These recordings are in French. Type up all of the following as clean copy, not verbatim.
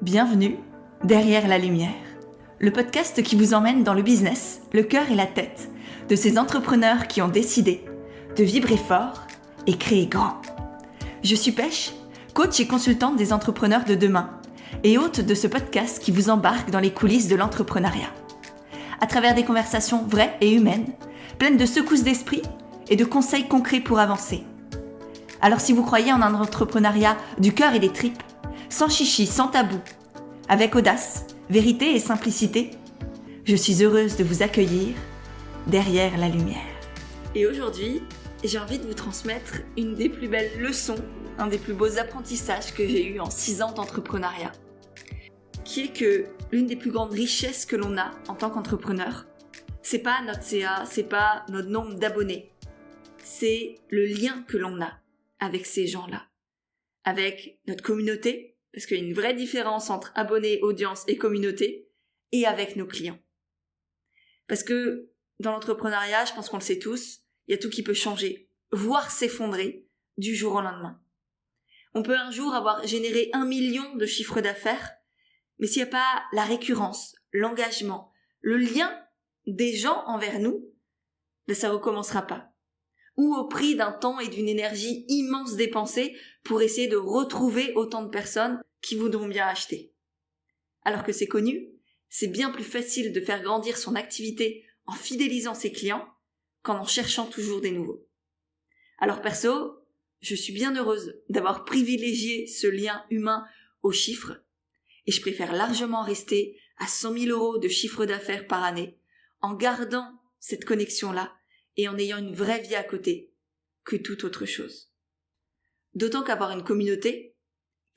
Bienvenue derrière la lumière, le podcast qui vous emmène dans le business, le cœur et la tête de ces entrepreneurs qui ont décidé de vibrer fort et créer grand. Je suis Pêche, coach et consultante des entrepreneurs de demain et hôte de ce podcast qui vous embarque dans les coulisses de l'entrepreneuriat. À travers des conversations vraies et humaines, pleines de secousses d'esprit et de conseils concrets pour avancer. Alors si vous croyez en un entrepreneuriat du cœur et des tripes, sans chichi, sans tabou, avec audace, vérité et simplicité, je suis heureuse de vous accueillir derrière la lumière. Et aujourd'hui, j'ai envie de vous transmettre une des plus belles leçons, un des plus beaux apprentissages que j'ai eu en 6 ans d'entrepreneuriat, qui est que l'une des plus grandes richesses que l'on a en tant qu'entrepreneur, c'est pas notre CA, c'est pas notre nombre d'abonnés, c'est le lien que l'on a avec ces gens-là, avec notre communauté, parce qu'il y a une vraie différence entre abonnés, audience et communauté, et avec nos clients. Parce que dans l'entrepreneuriat, je pense qu'on le sait tous, il y a tout qui peut changer, voire s'effondrer du jour au lendemain. On peut un jour avoir généré 1 million de chiffre d'affaires, mais s'il n'y a pas la récurrence, l'engagement, le lien des gens envers nous, ça ne recommencera pas. Ou au prix d'un temps et d'une énergie immense dépensée pour essayer de retrouver autant de personnes qui voudront bien acheter. Alors que c'est connu, c'est bien plus facile de faire grandir son activité en fidélisant ses clients qu'en cherchant toujours des nouveaux. Alors perso, je suis bien heureuse d'avoir privilégié ce lien humain aux chiffres et je préfère largement rester à 100 000 € de chiffre d'affaires par année en gardant cette connexion-là et en ayant une vraie vie à côté que toute autre chose. D'autant qu'avoir une communauté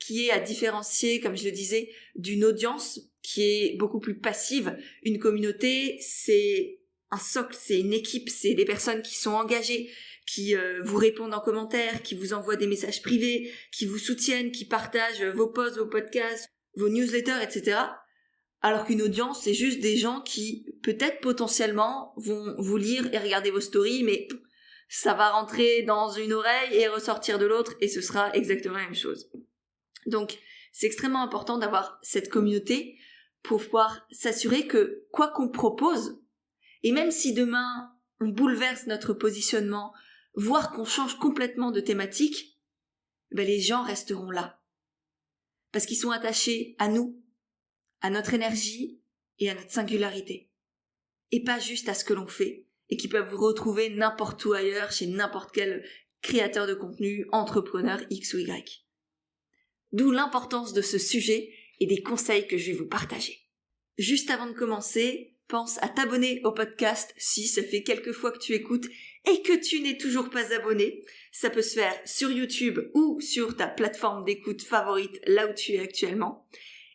qui est à différencier, comme je le disais, d'une audience qui est beaucoup plus passive. Une communauté, c'est un socle, c'est une équipe, c'est des personnes qui sont engagées, qui vous répondent en commentaire, qui vous envoient des messages privés, qui vous soutiennent, qui partagent vos posts, vos podcasts, vos newsletters, etc. Alors qu'une audience, c'est juste des gens qui, peut-être potentiellement, vont vous lire et regarder vos stories, mais ça va rentrer dans une oreille et ressortir de l'autre, et ce sera exactement la même chose. Donc, c'est extrêmement important d'avoir cette communauté pour pouvoir s'assurer que, quoi qu'on propose, et même si demain, on bouleverse notre positionnement, voire qu'on change complètement de thématique, les gens resteront là. Parce qu'ils sont attachés à nous, à notre énergie et à notre singularité. Et pas juste à ce que l'on fait, et qui peuvent vous retrouver n'importe où ailleurs, chez n'importe quel créateur de contenu, entrepreneur X ou Y. D'où l'importance de ce sujet et des conseils que je vais vous partager. Juste avant de commencer, pense à t'abonner au podcast si ça fait quelques fois que tu écoutes et que tu n'es toujours pas abonné. Ça peut se faire sur YouTube ou sur ta plateforme d'écoute favorite, là où tu es actuellement.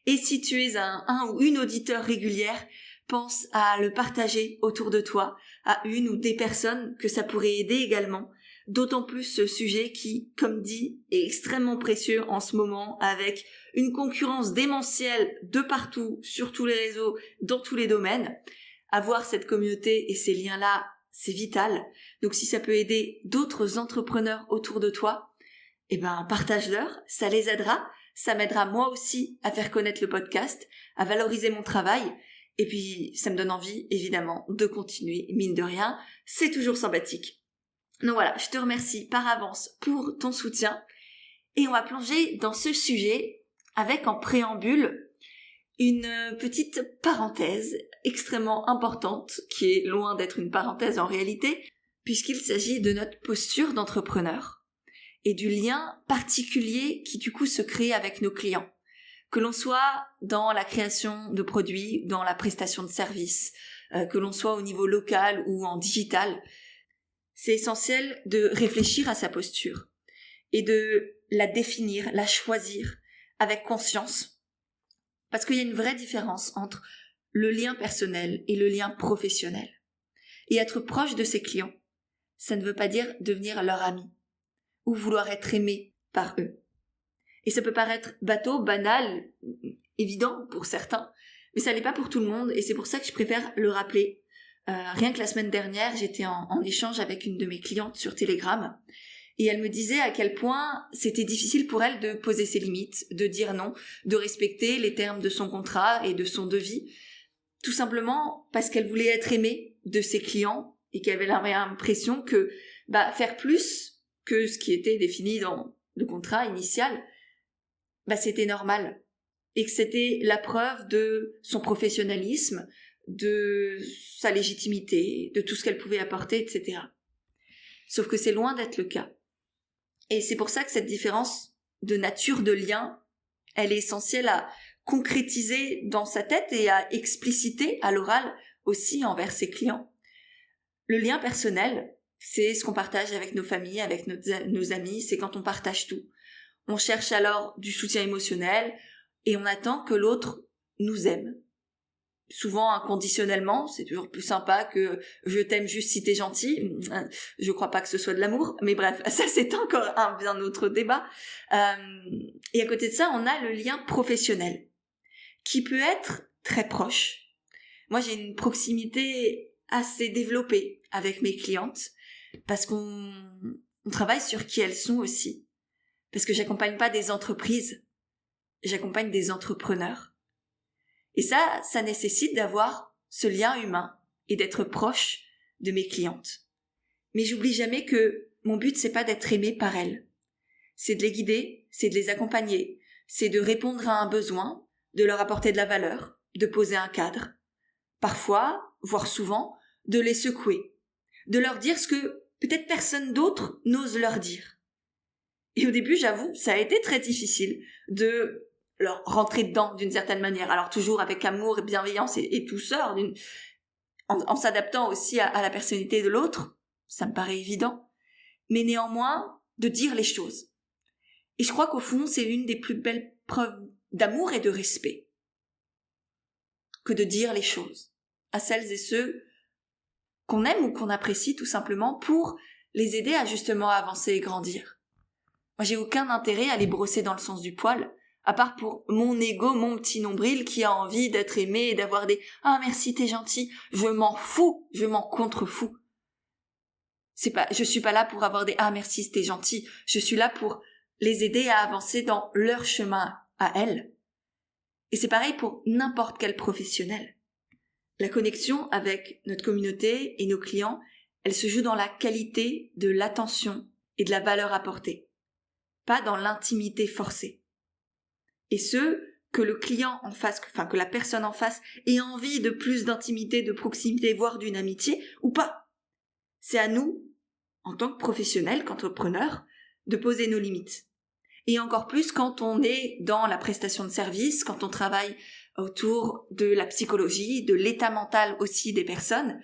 Et si tu es un ou une auditeur régulière, pense à le partager autour de toi, à une ou des personnes que ça pourrait aider également. D'autant plus ce sujet qui, comme dit, est extrêmement précieux en ce moment avec une concurrence démentielle de partout, sur tous les réseaux, dans tous les domaines. Avoir cette communauté et ces liens-là, c'est vital. Donc si ça peut aider d'autres entrepreneurs autour de toi, partage-leur, ça les aidera. Ça m'aidera moi aussi à faire connaître le podcast, à valoriser mon travail. Et puis, ça me donne envie, évidemment, de continuer. Mine de rien, c'est toujours sympathique. Donc voilà, je te remercie par avance pour ton soutien. Et on va plonger dans ce sujet avec en préambule une petite parenthèse extrêmement importante, qui est loin d'être une parenthèse en réalité, puisqu'il s'agit de notre posture d'entrepreneur et du lien particulier qui du coup se crée avec nos clients. Que l'on soit dans la création de produits, dans la prestation de services, que l'on soit au niveau local ou en digital, c'est essentiel de réfléchir à sa posture et de la définir, la choisir avec conscience. Parce qu'il y a une vraie différence entre le lien personnel et le lien professionnel. Et être proche de ses clients, ça ne veut pas dire devenir leur ami ou vouloir être aimé par eux. Et ça peut paraître bateau, banal, évident pour certains, mais ça l'est pas pour tout le monde et c'est pour ça que je préfère le rappeler. Rien que la semaine dernière, j'étais en échange avec une de mes clientes sur Telegram Et elle me disait à quel point c'était difficile pour elle de poser ses limites, de dire non, de respecter les termes de son contrat et de son devis, tout simplement parce qu'elle voulait être aimée de ses clients et qu'elle avait l'impression que faire plus que ce qui était défini dans le contrat initial, c'était normal. Et que c'était la preuve de son professionnalisme, de sa légitimité, de tout ce qu'elle pouvait apporter, etc. Sauf que c'est loin d'être le cas. Et c'est pour ça que cette différence de nature de lien, elle est essentielle à concrétiser dans sa tête et à expliciter à l'oral aussi envers ses clients. Le lien personnel, c'est ce qu'on partage avec nos familles, avec nos amis, c'est quand on partage tout. On cherche alors du soutien émotionnel et on attend que l'autre nous aime. Souvent inconditionnellement, c'est toujours plus sympa que « je t'aime juste si t'es gentil ». Je crois pas que ce soit de l'amour, mais bref, ça c'est encore un bien autre débat. Et à côté de ça, on a le lien professionnel, qui peut être très proche. Moi, j'ai une proximité assez développée avec mes clientes, parce qu'on travaille sur qui elles sont aussi. Parce que j'accompagne pas des entreprises, j'accompagne des entrepreneurs. Et ça nécessite d'avoir ce lien humain et d'être proche de mes clientes. Mais j'oublie jamais que mon but, c'est pas d'être aimé par elles. C'est de les guider, c'est de les accompagner, c'est de répondre à un besoin, de leur apporter de la valeur, de poser un cadre. Parfois, voire souvent, de les secouer, de leur dire ce que peut-être personne d'autre n'ose leur dire. Et au début, j'avoue, ça a été très difficile de leur rentrer dedans d'une certaine manière. Alors toujours avec amour et bienveillance et douceur, en s'adaptant aussi à la personnalité de l'autre, ça me paraît évident. Mais néanmoins, de dire les choses. Et je crois qu'au fond, c'est une des plus belles preuves d'amour et de respect que de dire les choses à celles et ceux qu'on aime ou qu'on apprécie tout simplement pour les aider à justement avancer et grandir. Moi, j'ai aucun intérêt à les brosser dans le sens du poil, à part pour mon ego, mon petit nombril qui a envie d'être aimé et d'avoir des « Ah merci, t'es gentil », je m'en fous, je m'en contrefous. Je suis pas là pour avoir des « Ah merci, t'es gentil », je suis là pour les aider à avancer dans leur chemin à elles. Et c'est pareil pour n'importe quel professionnel. La connexion avec notre communauté et nos clients, elle se joue dans la qualité de l'attention et de la valeur apportée, pas dans l'intimité forcée. Et que le client en face, que la personne en face ait envie de plus d'intimité, de proximité, voire d'une amitié, ou pas. C'est à nous, en tant que professionnels, qu'entrepreneurs, de poser nos limites. Et encore plus quand on est dans la prestation de service, quand on travaille autour de la psychologie, de l'état mental aussi des personnes,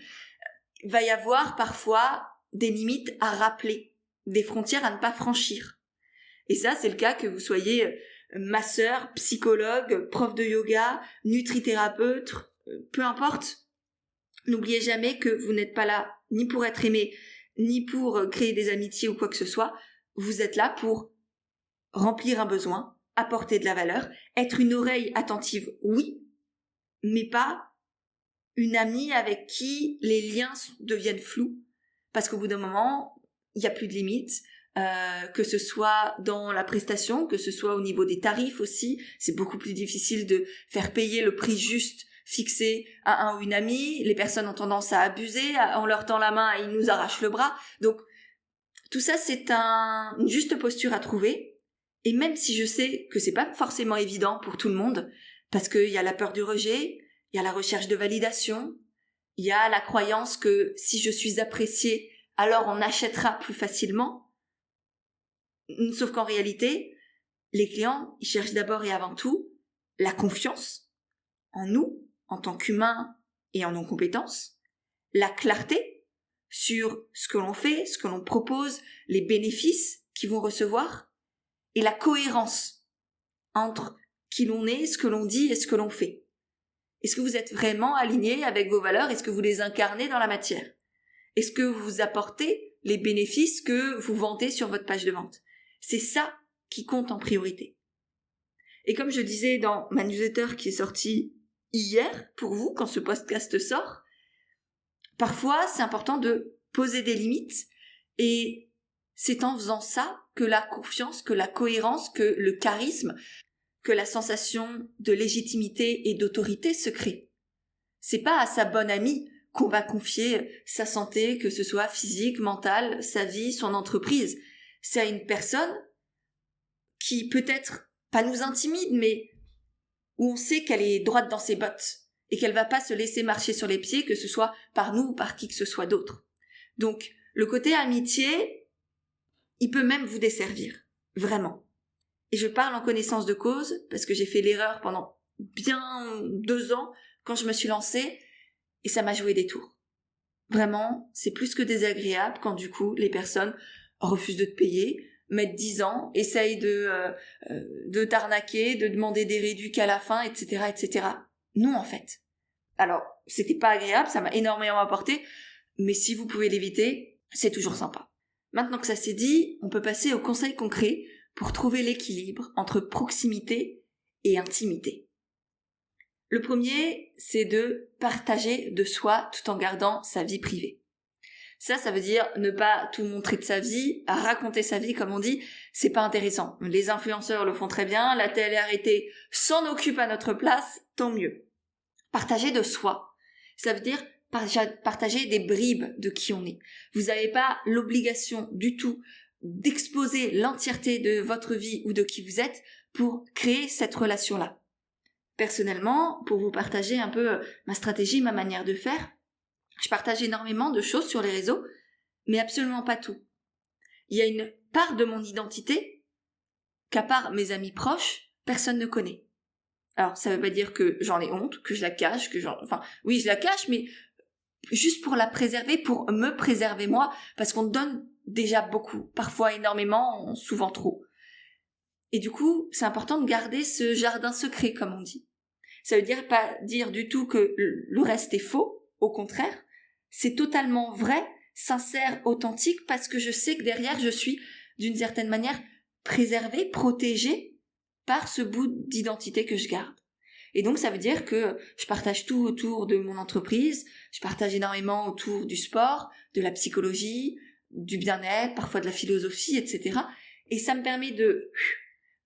il va y avoir parfois des limites à rappeler, des frontières à ne pas franchir. Et ça, c'est le cas que vous soyez masseur, psychologue, prof de yoga, nutrithérapeute, peu importe. N'oubliez jamais que vous n'êtes pas là ni pour être aimé, ni pour créer des amitiés ou quoi que ce soit. Vous êtes là pour remplir un besoin, apporter de la valeur, être une oreille attentive, oui, mais pas une amie avec qui les liens deviennent flous, parce qu'au bout d'un moment, il n'y a plus de limites, que ce soit dans la prestation, que ce soit au niveau des tarifs aussi, c'est beaucoup plus difficile de faire payer le prix juste fixé à un ou une amie, les personnes ont tendance à abuser, on leur tend la main et ils nous arrachent le bras, donc tout ça c'est une juste posture à trouver. Et même si je sais que c'est pas forcément évident pour tout le monde, parce qu'il y a la peur du rejet, il y a la recherche de validation, il y a la croyance que si je suis appréciée, alors on achètera plus facilement. Sauf qu'en réalité, les clients, ils cherchent d'abord et avant tout la confiance en nous, en tant qu'humains et en nos compétences, la clarté sur ce que l'on fait, ce que l'on propose, les bénéfices qu'ils vont recevoir, et la cohérence entre qui l'on est, ce que l'on dit et ce que l'on fait. Est-ce que vous êtes vraiment aligné avec vos valeurs? Est-ce que vous les incarnez dans la matière? Est-ce que vous apportez les bénéfices que vous vantez sur votre page de vente? C'est ça qui compte en priorité. Et comme je disais dans ma newsletter qui est sortie hier pour vous, quand ce podcast sort, parfois c'est important de poser des limites et c'est en faisant ça que la confiance, que la cohérence, que le charisme, que la sensation de légitimité et d'autorité se crée. C'est pas à sa bonne amie qu'on va confier sa santé, que ce soit physique, mentale, sa vie, son entreprise. C'est à une personne qui peut-être pas nous intimide, mais où on sait qu'elle est droite dans ses bottes et qu'elle va pas se laisser marcher sur les pieds, que ce soit par nous ou par qui que ce soit d'autre. Donc, le côté amitié, il peut même vous desservir. Vraiment. Et je parle en connaissance de cause, parce que j'ai fait l'erreur pendant bien 2 ans quand je me suis lancée, et ça m'a joué des tours. Vraiment, c'est plus que désagréable quand du coup les personnes refusent de te payer, mettent 10 ans, essayent de t'arnaquer, de demander des réducs à la fin, etc., etc. Non, en fait. Alors, c'était pas agréable, ça m'a énormément apporté, mais si vous pouvez l'éviter, c'est toujours sympa. Maintenant que ça s'est dit, on peut passer aux conseils concrets pour trouver l'équilibre entre proximité et intimité. Le premier, c'est de partager de soi tout en gardant sa vie privée. Ça veut dire ne pas tout montrer de sa vie, raconter sa vie comme on dit, c'est pas intéressant. Les influenceurs le font très bien, la télé-réalité s'en occupe à notre place, tant mieux. Partager de soi, ça veut dire partager des bribes de qui on est. Vous n'avez pas l'obligation du tout d'exposer l'entièreté de votre vie ou de qui vous êtes pour créer cette relation-là. Personnellement, pour vous partager un peu ma stratégie, ma manière de faire, je partage énormément de choses sur les réseaux, mais absolument pas tout. Il y a une part de mon identité qu'à part mes amis proches, personne ne connaît. Alors, ça veut pas dire que j'en ai honte, que je la cache, oui, je la cache, mais juste pour la préserver, pour me préserver moi, parce qu'on donne déjà beaucoup, parfois énormément, souvent trop. Et du coup, c'est important de garder ce jardin secret, comme on dit. Ça veut dire pas dire du tout que le reste est faux, au contraire, c'est totalement vrai, sincère, authentique, parce que je sais que derrière, je suis, d'une certaine manière, préservée, protégée par ce bout d'identité que je garde. Et donc, ça veut dire que je partage tout autour de mon entreprise, je partage énormément autour du sport, de la psychologie, du bien-être, parfois de la philosophie, etc. Et ça me permet de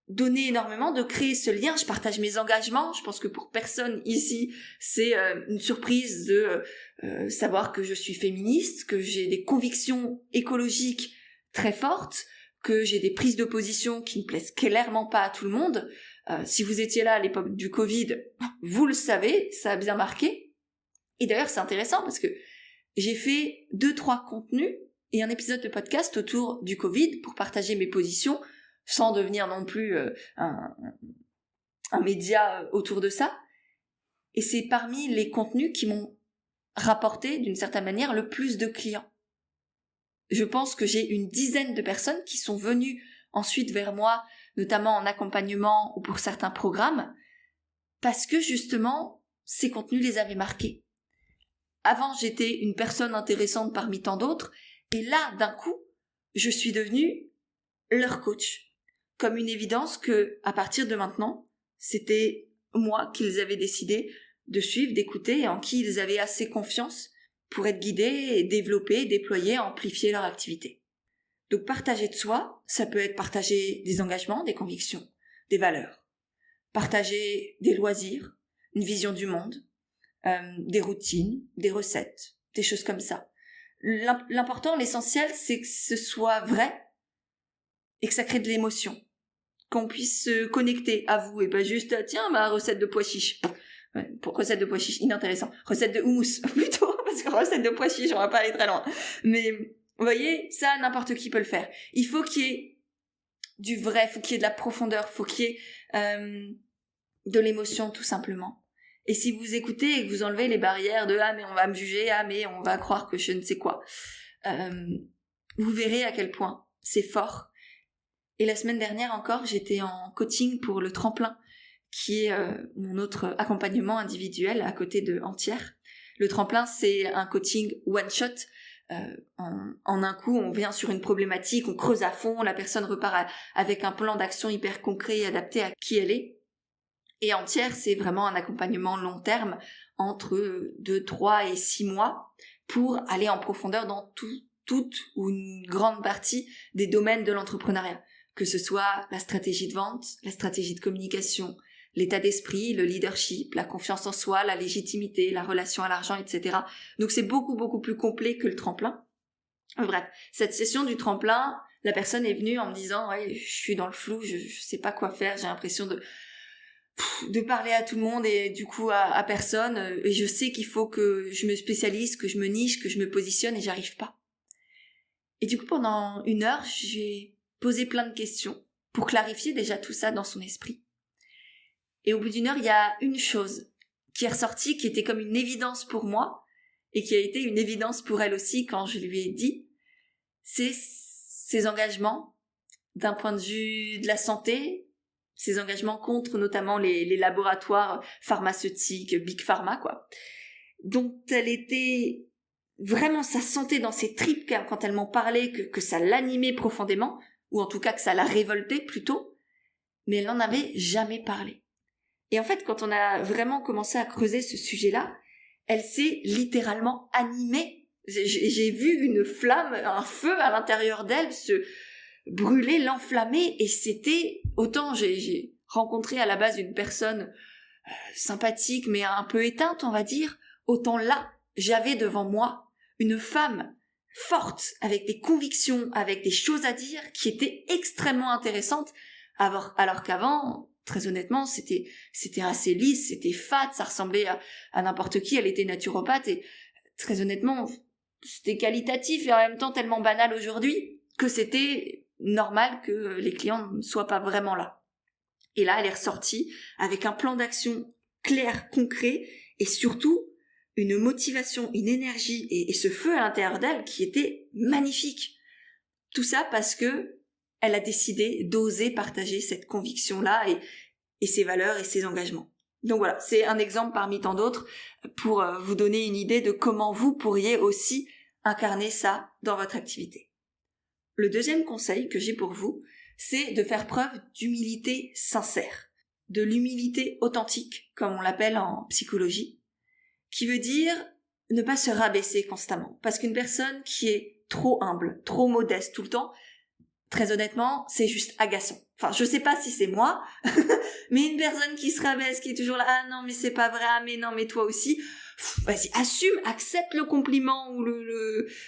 donner énormément, de créer ce lien. Je partage mes engagements. Je pense que pour personne ici, c'est une surprise de savoir que je suis féministe, que j'ai des convictions écologiques très fortes, que j'ai des prises de position qui ne plaisent clairement pas à tout le monde. Si vous étiez là à l'époque du Covid, vous le savez, ça a bien marqué. Et d'ailleurs, c'est intéressant parce que j'ai fait 2-3 contenus et un épisode de podcast autour du Covid pour partager mes positions, sans devenir non plus un média autour de ça. Et c'est parmi les contenus qui m'ont rapporté, d'une certaine manière, le plus de clients. Je pense que j'ai une dizaine de personnes qui sont venues ensuite vers moi, notamment en accompagnement ou pour certains programmes, parce que justement, ces contenus les avaient marqués. Avant, j'étais une personne intéressante parmi tant d'autres, et là, d'un coup, je suis devenue leur coach. Comme une évidence que, à partir de maintenant, c'était moi qu'ils avaient décidé de suivre, d'écouter, et en qui ils avaient assez confiance pour être guidés, et développer, déployer, amplifier leur activité. Donc partager de soi, ça peut être partager des engagements, des convictions, des valeurs. Partager des loisirs, une vision du monde, des routines, des recettes, des choses comme ça. L'important, l'essentiel, c'est que ce soit vrai et que ça crée de l'émotion. Qu'on puisse se connecter à vous et pas juste « Tiens, ma recette de pois chiches ». Pour recette de pois chiches, inintéressant. Recette de houmous, plutôt, parce que recette de pois chiches, on va pas aller très loin. Mais vous voyez, ça, n'importe qui peut le faire. Il faut qu'il y ait du vrai, il faut qu'il y ait de la profondeur, il faut qu'il y ait de l'émotion, tout simplement. Et si vous écoutez et que vous enlevez les barrières de « Ah, mais on va me juger, ah, mais on va croire que je ne sais quoi », vous verrez à quel point c'est fort. Et la semaine dernière encore, j'étais en coaching pour le tremplin, qui est mon autre accompagnement individuel à côté de Entière. Le tremplin, c'est un coaching one-shot. En un coup, on vient sur une problématique, on creuse à fond, la personne repart avec un plan d'action hyper concret et adapté à qui elle est. Et Entière, c'est vraiment un accompagnement long terme, entre 2, 3 et 6 mois, pour aller en profondeur dans tout toute ou une grande partie des domaines de l'entrepreneuriat, que ce soit la stratégie de vente, la stratégie de communication, l'état d'esprit, le leadership, la confiance en soi, la légitimité, la relation à l'argent, etc. Donc c'est beaucoup, beaucoup plus complet que le tremplin. Bref, cette session du tremplin, la personne est venue en me disant « Ouais, je suis dans le flou, je sais pas quoi faire, j'ai l'impression de parler à tout le monde et du coup à personne, et je sais qu'il faut que je me spécialise, que je me niche, que je me positionne et j'arrive pas. » Et du coup, pendant 1 heure, j'ai posé plein de questions pour clarifier déjà tout ça dans son esprit. Et au bout d'1 heure, il y a une chose qui est ressortie, qui était comme une évidence pour moi, et qui a été une évidence pour elle aussi quand je lui ai dit, c'est ses engagements d'un point de vue de la santé, ses engagements contre notamment les laboratoires pharmaceutiques, Big Pharma, quoi, dont elle était vraiment, ça sentait dans ses tripes quand elle m'en parlait que ça l'animait profondément, ou en tout cas que ça la révoltait plutôt, mais elle n'en avait jamais parlé. Et en fait, quand on a vraiment commencé à creuser ce sujet-là, elle s'est littéralement animée. J'ai vu une flamme, un feu à l'intérieur d'elle se brûler, l'enflammer, et c'était, autant j'ai rencontré à la base une personne sympathique mais un peu éteinte, on va dire, autant là, j'avais devant moi une femme forte, avec des convictions, avec des choses à dire, qui étaient extrêmement intéressantes, alors qu'avant, très honnêtement, c'était assez lisse, c'était fade, ça ressemblait à n'importe qui, elle était naturopathe, et très honnêtement, c'était qualitatif et en même temps tellement banal aujourd'hui que c'était normal que les clients ne soient pas vraiment là. Et là, elle est ressortie avec un plan d'action clair, concret, et surtout une motivation, une énergie et ce feu à l'intérieur d'elle qui était magnifique. Tout ça parce que elle a décidé d'oser partager cette conviction-là et ses valeurs et ses engagements. Donc voilà, c'est un exemple parmi tant d'autres pour vous donner une idée de comment vous pourriez aussi incarner ça dans votre activité. Le deuxième conseil que j'ai pour vous, c'est de faire preuve d'humilité sincère, de l'humilité authentique, comme on l'appelle en psychologie, qui veut dire ne pas se rabaisser constamment. Parce qu'une personne qui est trop humble, trop modeste tout le temps, très honnêtement, c'est juste agaçant. Enfin, je sais pas si c'est moi, mais une personne qui se rabaisse, qui est toujours là, ah non, mais c'est pas vrai, ah mais non, mais toi aussi, vas-y, assume, accepte le compliment ou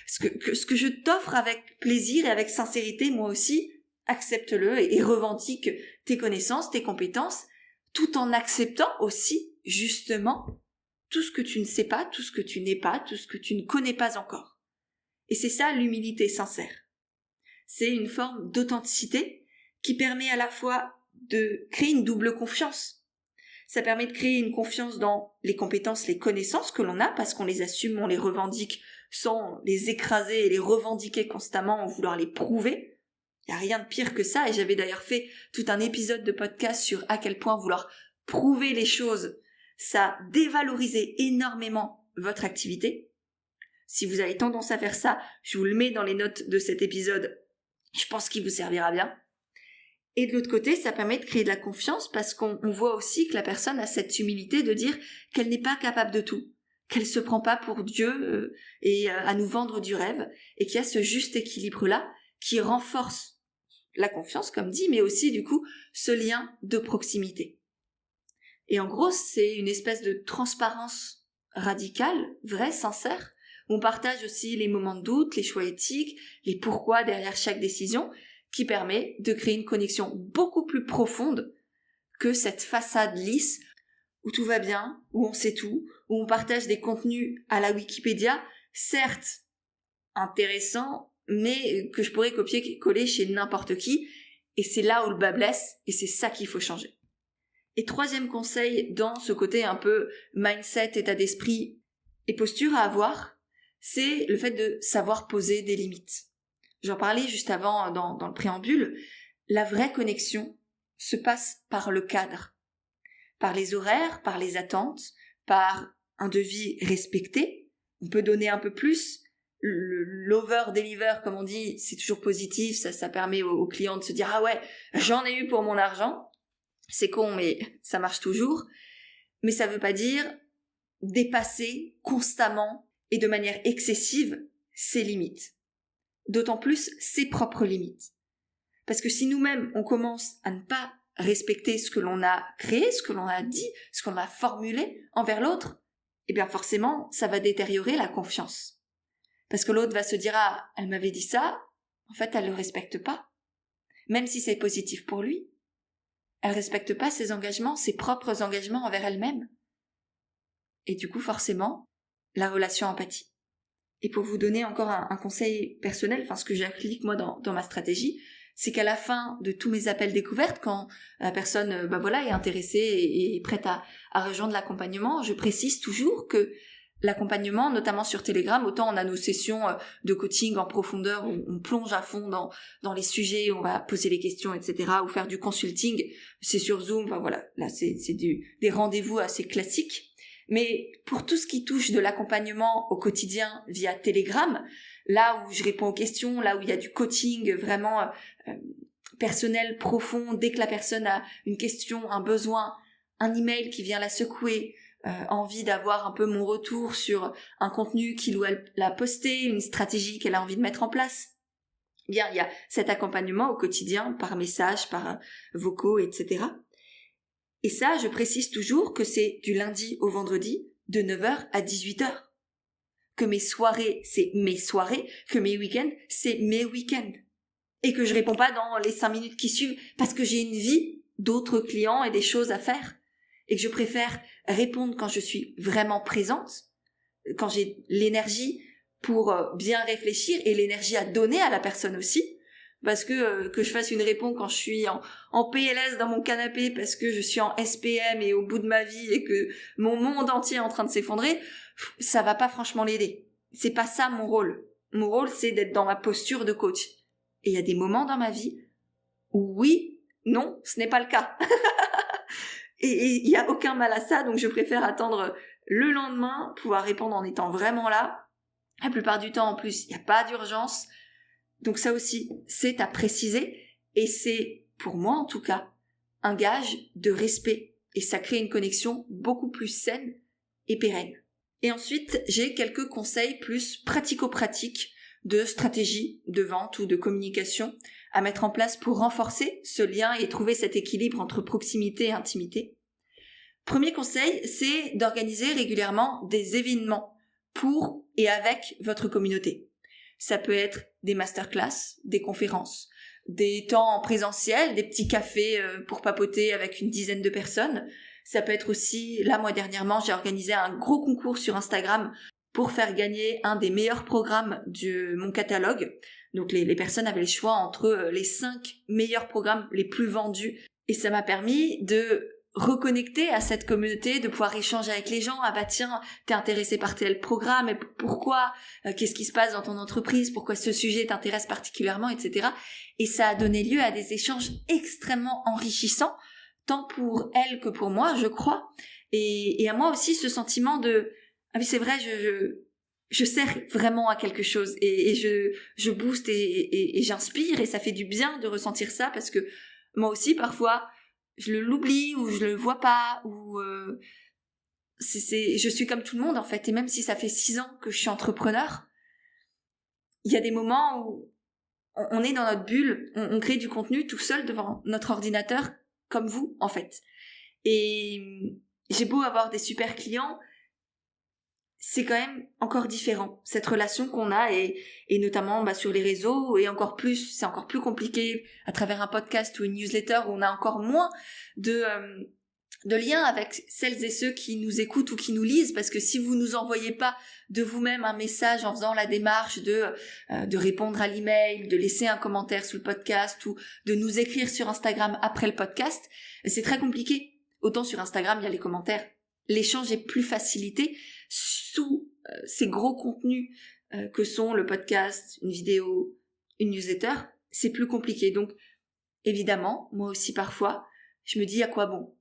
ce que je t'offre avec plaisir et avec sincérité, moi aussi, accepte-le et revendique tes connaissances, tes compétences, tout en acceptant aussi, justement, tout ce que tu ne sais pas, tout ce que tu n'es pas, tout ce que tu ne connais pas encore. Et c'est ça l'humilité sincère. C'est une forme d'authenticité qui permet à la fois de créer une double confiance. Ça permet de créer une confiance dans les compétences, les connaissances que l'on a, parce qu'on les assume, on les revendique sans les écraser et les revendiquer constamment ou vouloir les prouver. Il n'y a rien de pire que ça, et j'avais d'ailleurs fait tout un épisode de podcast sur à quel point vouloir prouver les choses, ça dévalorisait énormément votre activité. Si vous avez tendance à faire ça, je vous le mets dans les notes de cet épisode, je pense qu'il vous servira bien. Et de l'autre côté, ça permet de créer de la confiance parce qu'on voit aussi que la personne a cette humilité de dire qu'elle n'est pas capable de tout, qu'elle se prend pas pour Dieu et à nous vendre du rêve, et qu'il y a ce juste équilibre-là qui renforce la confiance, comme dit, mais aussi du coup ce lien de proximité. Et en gros, c'est une espèce de transparence radicale, vraie, sincère. On partage aussi les moments de doute, les choix éthiques, les pourquoi derrière chaque décision, qui permet de créer une connexion beaucoup plus profonde que cette façade lisse où tout va bien, où on sait tout, où on partage des contenus à la Wikipédia, certes intéressants, mais que je pourrais copier-coller chez n'importe qui, et c'est là où le bas blesse, et c'est ça qu'il faut changer. Et troisième conseil dans ce côté un peu mindset, état d'esprit et posture à avoir, c'est le fait de savoir poser des limites. J'en parlais juste avant dans le préambule, la vraie connexion se passe par le cadre, par les horaires, par les attentes, par un devis respecté. On peut donner un peu plus, l'over-deliver comme on dit, c'est toujours positif, ça permet aux clients de se dire « Ah ouais, j'en ai eu pour mon argent ». C'est con, mais ça marche toujours. Mais ça veut pas dire dépasser constamment et de manière excessive ses limites. d'autant plus ses propres limites. Parce que si nous-mêmes, on commence à ne pas respecter ce que l'on a créé, ce que l'on a dit, ce qu'on a formulé envers l'autre, eh bien forcément, ça va détériorer la confiance. Parce que l'autre va se dire « Ah, elle m'avait dit ça, en fait, elle ne le respecte pas. » Même si c'est positif pour lui, elle ne respecte pas ses engagements, ses propres engagements envers elle-même. Et du coup, forcément, la relation empathie. Et pour vous donner encore un conseil personnel, enfin ce que j'applique moi dans ma stratégie, c'est qu'à la fin de tous mes appels découvertes, quand la personne est intéressée et prête à rejoindre l'accompagnement, je précise toujours que l'accompagnement, notamment sur Telegram, autant on a nos sessions de coaching en profondeur où on plonge à fond dans les sujets, on va poser les questions, etc., ou faire du consulting, c'est sur Zoom, là c'est des rendez-vous assez classiques. Mais pour tout ce qui touche de l'accompagnement au quotidien via Telegram, là où je réponds aux questions, là où il y a du coaching vraiment personnel, profond, dès que la personne a une question, un besoin, un email qui vient la secouer, envie d'avoir un peu mon retour sur un contenu qu'il ou elle a posté, une stratégie qu'elle a envie de mettre en place. Bien, il y a cet accompagnement au quotidien par message, par vocaux, etc. Et ça, je précise toujours que c'est du lundi au vendredi, de 9h à 18h. Que mes soirées, c'est mes soirées, que mes week-ends, c'est mes week-ends. Et que je réponds pas dans les 5 minutes qui suivent parce que j'ai une vie, d'autres clients et des choses à faire. Et que je préfère répondre quand je suis vraiment présente, quand j'ai l'énergie pour bien réfléchir et l'énergie à donner à la personne aussi. Parce que je fasse une réponse quand je suis en PLS dans mon canapé parce que je suis en SPM et au bout de ma vie et que mon monde entier est en train de s'effondrer, ça va pas franchement l'aider. C'est pas ça mon rôle. Mon rôle, c'est d'être dans ma posture de coach. Et il y a des moments dans ma vie où oui, non, ce n'est pas le cas. et il y a aucun mal à ça, donc je préfère attendre le lendemain, pouvoir répondre en étant vraiment là. La plupart du temps, en plus, il n'y a pas d'urgence. Donc ça aussi, c'est à préciser et c'est, pour moi en tout cas, un gage de respect et ça crée une connexion beaucoup plus saine et pérenne. Et ensuite, j'ai quelques conseils plus pratico-pratiques de stratégie de vente ou de communication à mettre en place pour renforcer ce lien et trouver cet équilibre entre proximité et intimité. Premier conseil, c'est d'organiser régulièrement des événements pour et avec votre communauté. Ça peut être des masterclass, des conférences, des temps en présentiel, des petits cafés pour papoter avec une dizaine de personnes. Ça peut être aussi, là moi dernièrement, j'ai organisé un gros concours sur Instagram pour faire gagner un des meilleurs programmes de mon catalogue. Donc les personnes avaient le choix entre les 5 meilleurs programmes les plus vendus. Et ça m'a permis de reconnecter à cette communauté, de pouvoir échanger avec les gens. Ah bah tiens, t'es intéressé par tel programme, et pourquoi, qu'est-ce qui se passe dans ton entreprise, pourquoi ce sujet t'intéresse particulièrement, etc. Et ça a donné lieu à des échanges extrêmement enrichissants, tant pour elle que pour moi, je crois. Et à moi aussi ce sentiment de ah oui c'est vrai, je sers vraiment à quelque chose et je booste et j'inspire et ça fait du bien de ressentir ça parce que moi aussi parfois je l'oublie ou je le vois pas ou je suis comme tout le monde en fait et même si ça fait 6 ans que je suis entrepreneur, il y a des moments où on est dans notre bulle, on crée du contenu tout seul devant notre ordinateur comme vous en fait. Et j'ai beau avoir des super clients, c'est quand même encore différent cette relation qu'on a et notamment sur les réseaux et encore plus, c'est encore plus compliqué à travers un podcast ou une newsletter où on a encore moins de liens avec celles et ceux qui nous écoutent ou qui nous lisent parce que si vous nous envoyez pas de vous-même un message en faisant la démarche de répondre à l'email, de laisser un commentaire sous le podcast ou de nous écrire sur Instagram après le podcast, c'est très compliqué. Autant sur Instagram, il y a les commentaires. L'échange est plus facilité sous ces gros contenus que sont le podcast, une vidéo, une newsletter. C'est plus compliqué. Donc, évidemment, moi aussi parfois, je me dis à quoi bon.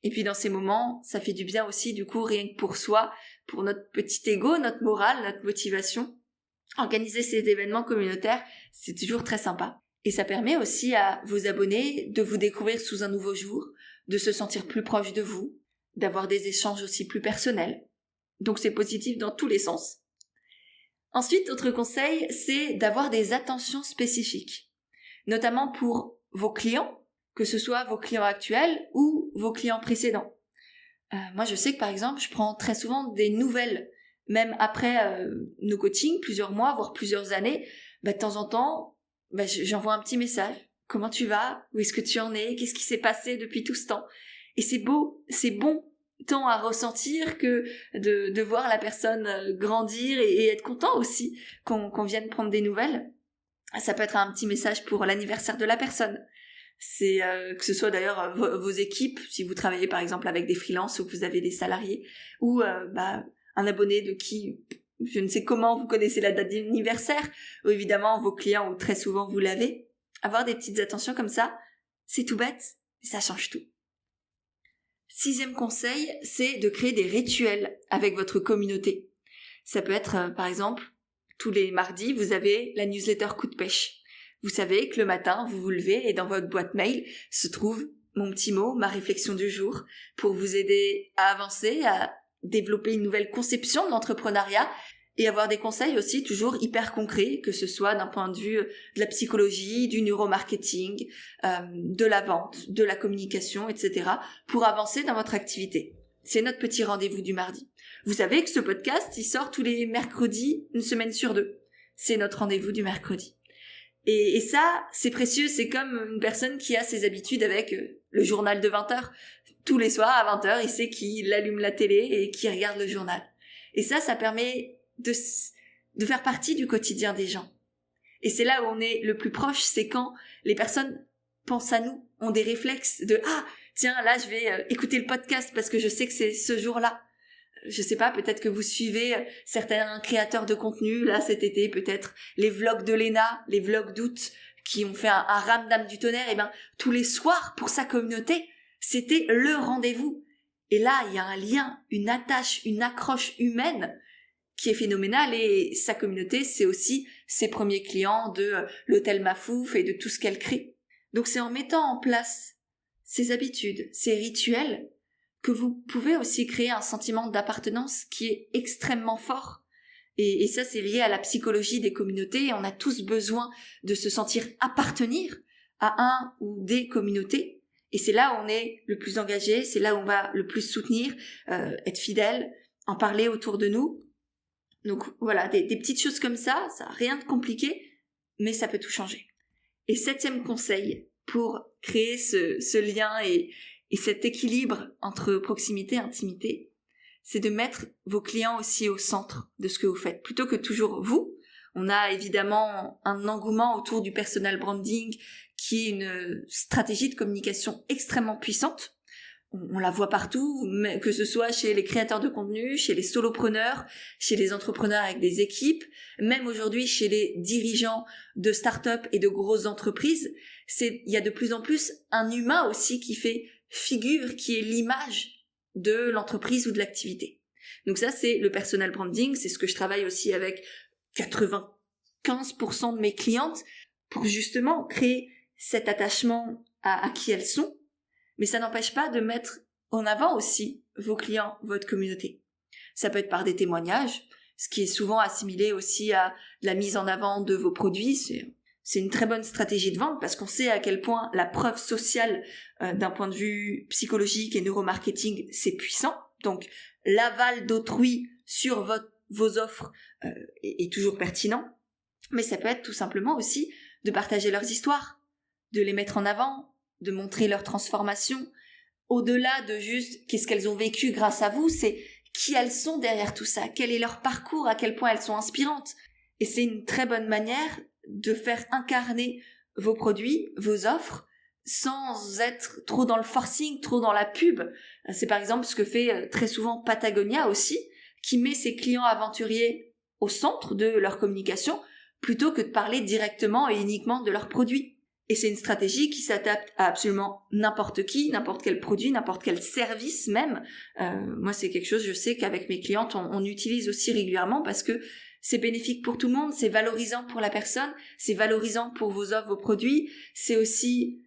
Et puis dans ces moments, ça fait du bien aussi, du coup, rien que pour soi, pour notre petit ego, notre morale, notre motivation. Organiser ces événements communautaires, c'est toujours très sympa. Et ça permet aussi à vos abonnés de vous découvrir sous un nouveau jour, de se sentir plus proche de vous, d'avoir des échanges aussi plus personnels. Donc c'est positif dans tous les sens. Ensuite, autre conseil, c'est d'avoir des attentions spécifiques, notamment pour vos clients, que ce soit vos clients actuels ou vos clients précédents. Moi, je sais que par exemple, je prends très souvent des nouvelles, même après nos coachings, plusieurs mois, voire plusieurs années. De temps en temps, j'envoie un petit message. Comment tu vas? Où est-ce que tu en es? Qu'est-ce qui s'est passé depuis tout ce temps? Et c'est beau, c'est bon, tant à ressentir que de voir la personne grandir et être content aussi qu'on vienne prendre des nouvelles. Ça peut être un petit message pour l'anniversaire de la personne. C'est que ce soit d'ailleurs vos équipes, si vous travaillez par exemple avec des freelances ou que vous avez des salariés, ou un abonné de qui je ne sais comment vous connaissez la date d'anniversaire, ou évidemment vos clients, ou très souvent vous l'avez. Avoir des petites attentions comme ça, c'est tout bête, mais ça change tout. 6e conseil, c'est de créer des rituels avec votre communauté. Ça peut être par exemple, tous les mardis, vous avez la newsletter Coup de pêche. Vous savez que le matin, vous vous levez et dans votre boîte mail se trouve mon petit mot, ma réflexion du jour, pour vous aider à avancer, à développer une nouvelle conception de l'entrepreneuriat et avoir des conseils aussi toujours hyper concrets, que ce soit d'un point de vue de la psychologie, du neuromarketing, de la vente, de la communication, etc. pour avancer dans votre activité. C'est notre petit rendez-vous du mardi. Vous savez que ce podcast, il sort tous les mercredis, une semaine sur 2. C'est notre rendez-vous du mercredi. Et ça, c'est précieux, c'est comme une personne qui a ses habitudes avec le journal de 20h. Tous les soirs, à 20h, il sait qu'il allume la télé et qu'il regarde le journal. Et ça permet de faire partie du quotidien des gens. Et c'est là où on est le plus proche, c'est quand les personnes pensent à nous, ont des réflexes de « Ah, tiens, là, je vais écouter le podcast parce que je sais que c'est ce jour-là. » Je sais pas, peut-être que vous suivez certains créateurs de contenu, là, cet été, peut-être les vlogs de Léna, les vlogs d'août, qui ont fait un ramdam du tonnerre, et tous les soirs, pour sa communauté, c'était le rendez-vous. Et là, il y a un lien, une attache, une accroche humaine qui est phénoménale, et sa communauté, c'est aussi ses premiers clients de l'hôtel Mafouf et de tout ce qu'elle crée. Donc c'est en mettant en place ces habitudes, ces rituels, que vous pouvez aussi créer un sentiment d'appartenance qui est extrêmement fort. Et ça, c'est lié à la psychologie des communautés. On a tous besoin de se sentir appartenir à un ou des communautés. Et c'est là où on est le plus engagé, c'est là où on va le plus soutenir, être fidèle, en parler autour de nous. Donc voilà, des petites choses comme ça n'a rien de compliqué, mais ça peut tout changer. Et 7e conseil pour créer ce lien et cet équilibre entre proximité et intimité, c'est de mettre vos clients aussi au centre de ce que vous faites. Plutôt que toujours vous, on a évidemment un engouement autour du personal branding qui est une stratégie de communication extrêmement puissante. On la voit partout, que ce soit chez les créateurs de contenu, chez les solopreneurs, chez les entrepreneurs avec des équipes, même aujourd'hui chez les dirigeants de start-up et de grosses entreprises. Il y a de plus en plus un humain aussi qui fait figure, qui est l'image de l'entreprise ou de l'activité. Donc ça, c'est le personal branding, c'est ce que je travaille aussi avec 95% de mes clientes pour justement créer cet attachement à qui elles sont. Mais ça n'empêche pas de mettre en avant aussi vos clients, votre communauté. Ça peut être par des témoignages, ce qui est souvent assimilé aussi à la mise en avant de vos produits. C'est une très bonne stratégie de vente parce qu'on sait à quel point la preuve sociale d'un point de vue psychologique et neuromarketing, c'est puissant. Donc l'aval d'autrui sur vos offres est toujours pertinent. Mais ça peut être tout simplement aussi de partager leurs histoires, de les mettre en avant, de montrer leur transformation. Au-delà de juste qu'est-ce qu'elles ont vécu grâce à vous, c'est qui elles sont derrière tout ça, quel est leur parcours, à quel point elles sont inspirantes. Et c'est une très bonne manière de faire incarner vos produits, vos offres, sans être trop dans le forcing, trop dans la pub. C'est par exemple ce que fait très souvent Patagonia aussi, qui met ses clients aventuriers au centre de leur communication, plutôt que de parler directement et uniquement de leurs produits. Et c'est une stratégie qui s'adapte à absolument n'importe qui, n'importe quel produit, n'importe quel service même. Moi, c'est quelque chose, je sais qu'avec mes clientes, on utilise aussi régulièrement parce que c'est bénéfique pour tout le monde, c'est valorisant pour la personne, c'est valorisant pour vos offres, vos produits. C'est aussi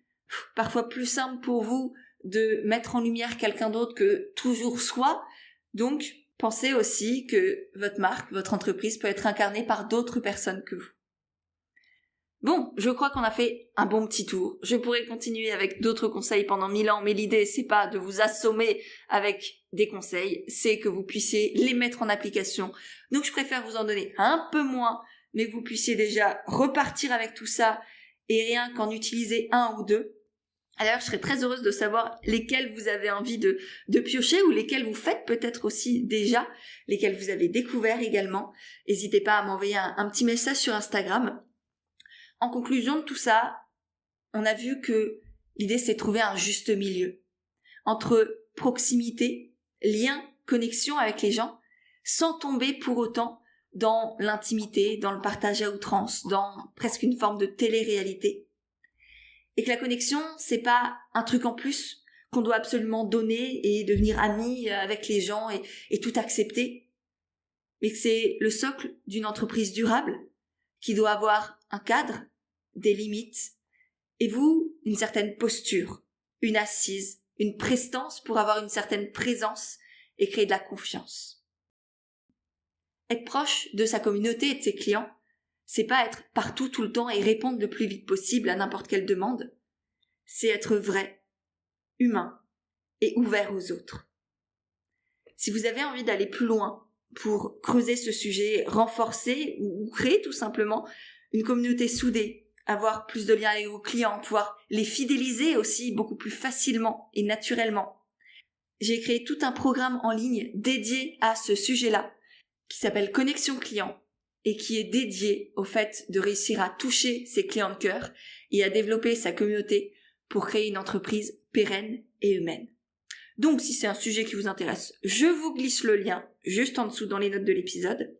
parfois plus simple pour vous de mettre en lumière quelqu'un d'autre que toujours soi. Donc, Pensez aussi que votre marque, votre entreprise peut être incarnée par d'autres personnes que vous. Bon, je crois qu'on a fait un bon petit tour. Je pourrais continuer avec d'autres conseils pendant 1000 ans, mais l'idée, c'est pas de vous assommer avec des conseils, c'est que vous puissiez les mettre en application. Donc je préfère vous en donner un peu moins, mais que vous puissiez déjà repartir avec tout ça et rien qu'en utiliser un ou deux. Alors je serais très heureuse de savoir lesquels vous avez envie de piocher ou lesquels vous faites peut-être aussi déjà, lesquels vous avez découvert également. N'hésitez pas à m'envoyer un petit message sur Instagram. En conclusion de tout ça, on a vu que l'idée c'est de trouver un juste milieu entre proximité, lien, connexion avec les gens, sans tomber pour autant dans l'intimité, dans le partage à outrance, dans presque une forme de télé-réalité. Et que la connexion, c'est pas un truc en plus qu'on doit absolument donner et devenir ami avec les gens et tout accepter, mais que c'est le socle d'une entreprise durable qui doit avoir un cadre, des limites, et vous, une certaine posture, une assise, une prestance pour avoir une certaine présence et créer de la confiance. Être proche de sa communauté et de ses clients, c'est pas être partout tout le temps et répondre le plus vite possible à n'importe quelle demande. C'est être vrai, humain et ouvert aux autres. Si vous avez envie d'aller plus loin pour creuser ce sujet, renforcer ou créer tout simplement une communauté soudée, avoir plus de liens avec vos clients, pouvoir les fidéliser aussi beaucoup plus facilement et naturellement, j'ai créé tout un programme en ligne dédié à ce sujet-là qui s'appelle Connexion Client et qui est dédié au fait de réussir à toucher ses clients de cœur et à développer sa communauté pour créer une entreprise pérenne et humaine. Donc si c'est un sujet qui vous intéresse, je vous glisse le lien juste en dessous dans les notes de l'épisode.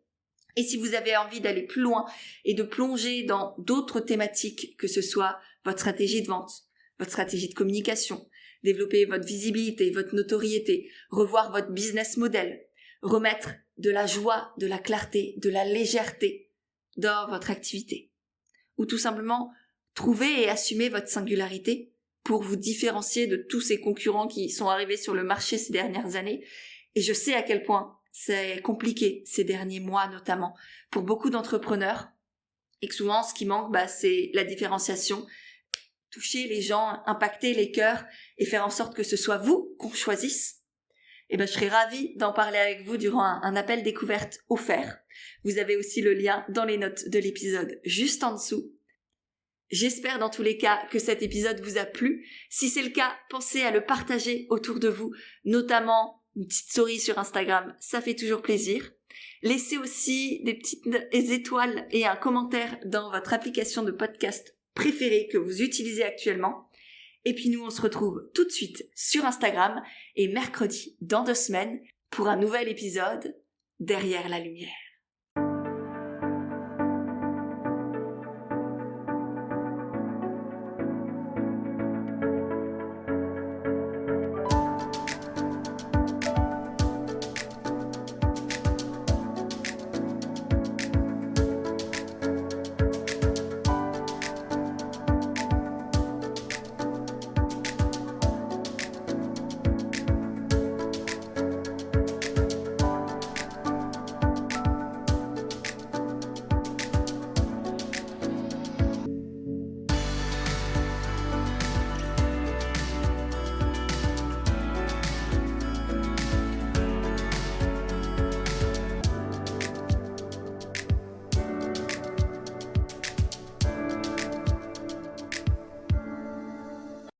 Et si vous avez envie d'aller plus loin et de plonger dans d'autres thématiques, que ce soit votre stratégie de vente, votre stratégie de communication, développer votre visibilité, votre notoriété, revoir votre business model, remettre de la joie, de la clarté, de la légèreté dans votre activité, ou tout simplement trouver et assumer votre singularité pour vous différencier de tous ces concurrents qui sont arrivés sur le marché ces dernières années. Et je sais à quel point c'est compliqué ces derniers mois notamment pour beaucoup d'entrepreneurs et que souvent ce qui manque, c'est la différenciation, toucher les gens, impacter les cœurs et faire en sorte que ce soit vous qu'on choisisse. Et je serais ravie d'en parler avec vous durant un appel découverte offert. Vous avez aussi le lien dans les notes de l'épisode juste en dessous. J'espère dans tous les cas que cet épisode vous a plu. Si c'est le cas, pensez à le partager autour de vous, notamment une petite story sur Instagram, ça fait toujours plaisir. Laissez aussi des petites étoiles et un commentaire dans votre application de podcast préférée que vous utilisez actuellement. Et puis nous, on se retrouve tout de suite sur Instagram et mercredi dans 2 semaines pour un nouvel épisode Derrière la lumière.